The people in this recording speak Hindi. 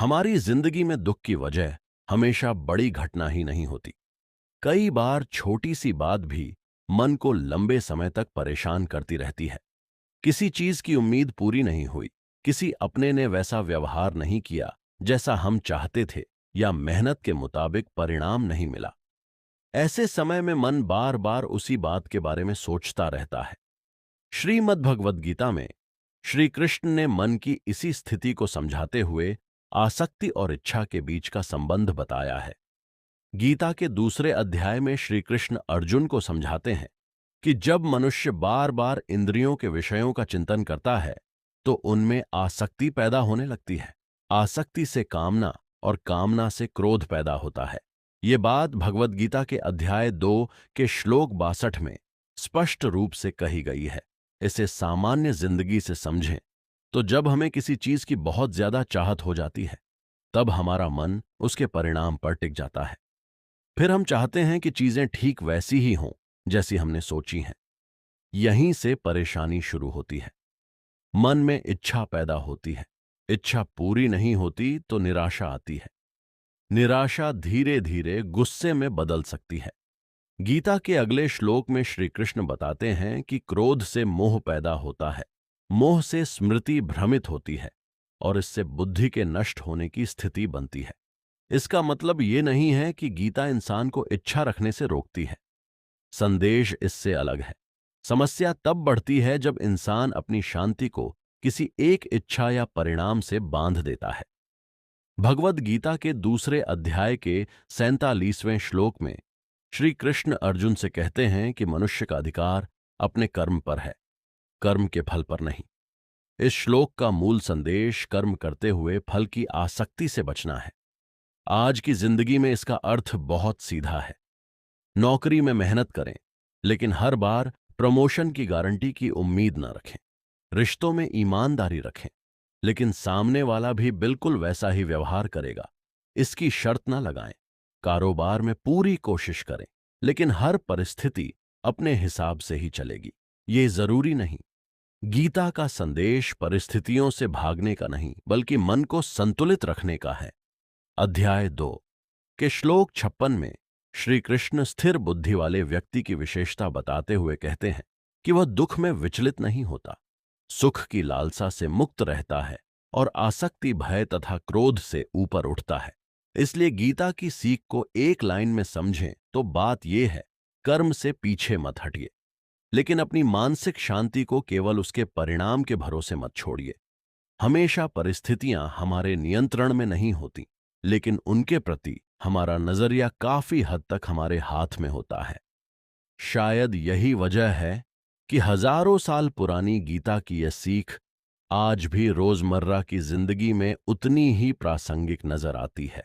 हमारी जिंदगी में दुख की वजह हमेशा बड़ी घटना ही नहीं होती। कई बार छोटी सी बात भी मन को लंबे समय तक परेशान करती रहती है। किसी चीज की उम्मीद पूरी नहीं हुई, किसी अपने ने वैसा व्यवहार नहीं किया जैसा हम चाहते थे, या मेहनत के मुताबिक परिणाम नहीं मिला। ऐसे समय में मन बार बार उसी बात के बारे में सोचता रहता है। श्रीमद् भगवद गीता में श्री कृष्ण ने मन की इसी स्थिति को समझाते हुए आसक्ति और इच्छा के बीच का संबंध बताया है। गीता के दूसरे अध्याय में श्री कृष्ण अर्जुन को समझाते हैं कि जब मनुष्य बार बार इंद्रियों के विषयों का चिंतन करता है तो उनमें आसक्ति पैदा होने लगती है। आसक्ति से कामना और कामना से क्रोध पैदा होता है। ये बात भगवद गीता के अध्याय 2 के श्लोक 62 में स्पष्ट रूप से कही गई है। इसे सामान्य जिंदगी से समझें तो जब हमें किसी चीज की बहुत ज्यादा चाहत हो जाती है, तब हमारा मन उसके परिणाम पर टिक जाता है। फिर हम चाहते हैं कि चीजें ठीक वैसी ही हों जैसी हमने सोची हैं। यहीं से परेशानी शुरू होती है। मन में इच्छा पैदा होती है। इच्छा पूरी नहीं होती तो निराशा आती है। निराशा धीरे धीरे गुस्से में बदल सकती है। गीता के अगले श्लोक में श्री कृष्ण बताते हैं कि क्रोध से मोह पैदा होता है। मोह से स्मृति भ्रमित होती है और इससे बुद्धि के नष्ट होने की स्थिति बनती है। इसका मतलब ये नहीं है कि गीता इंसान को इच्छा रखने से रोकती है। संदेश इससे अलग है। समस्या तब बढ़ती है जब इंसान अपनी शांति को किसी एक इच्छा या परिणाम से बांध देता है। भगवद गीता के दूसरे अध्याय के 47वें श्लोक में श्री कृष्ण अर्जुन से कहते हैं कि मनुष्य का अधिकार अपने कर्म पर है, कर्म के फल पर नहीं। इस श्लोक का मूल संदेश कर्म करते हुए फल की आसक्ति से बचना है। आज की जिंदगी में इसका अर्थ बहुत सीधा है। नौकरी में मेहनत करें, लेकिन हर बार प्रमोशन की गारंटी की उम्मीद न रखें। रिश्तों में ईमानदारी रखें, लेकिन सामने वाला भी बिल्कुल वैसा ही व्यवहार करेगा, इसकी शर्त न लगाएं। कारोबार में पूरी कोशिश करें, लेकिन हर परिस्थिति अपने हिसाब से ही चलेगी, ये जरूरी नहीं। गीता का संदेश परिस्थितियों से भागने का नहीं, बल्कि मन को संतुलित रखने का है। अध्याय 2 के श्लोक 56 में श्री कृष्ण स्थिर बुद्धि वाले व्यक्ति की विशेषता बताते हुए कहते हैं कि वह दुख में विचलित नहीं होता, सुख की लालसा से मुक्त रहता है और आसक्ति, भय तथा क्रोध से ऊपर उठता है। इसलिए गीता की सीख को एक लाइन में समझें तो बात यह है, कर्म से पीछे मत हटिए, लेकिन अपनी मानसिक शांति को केवल उसके परिणाम के भरोसे मत छोड़िए। हमेशा परिस्थितियां हमारे नियंत्रण में नहीं होती, लेकिन उनके प्रति हमारा नजरिया काफी हद तक हमारे हाथ में होता है। शायद यही वजह है कि हजारों साल पुरानी गीता की यह सीख आज भी रोजमर्रा की जिंदगी में उतनी ही प्रासंगिक नजर आती है।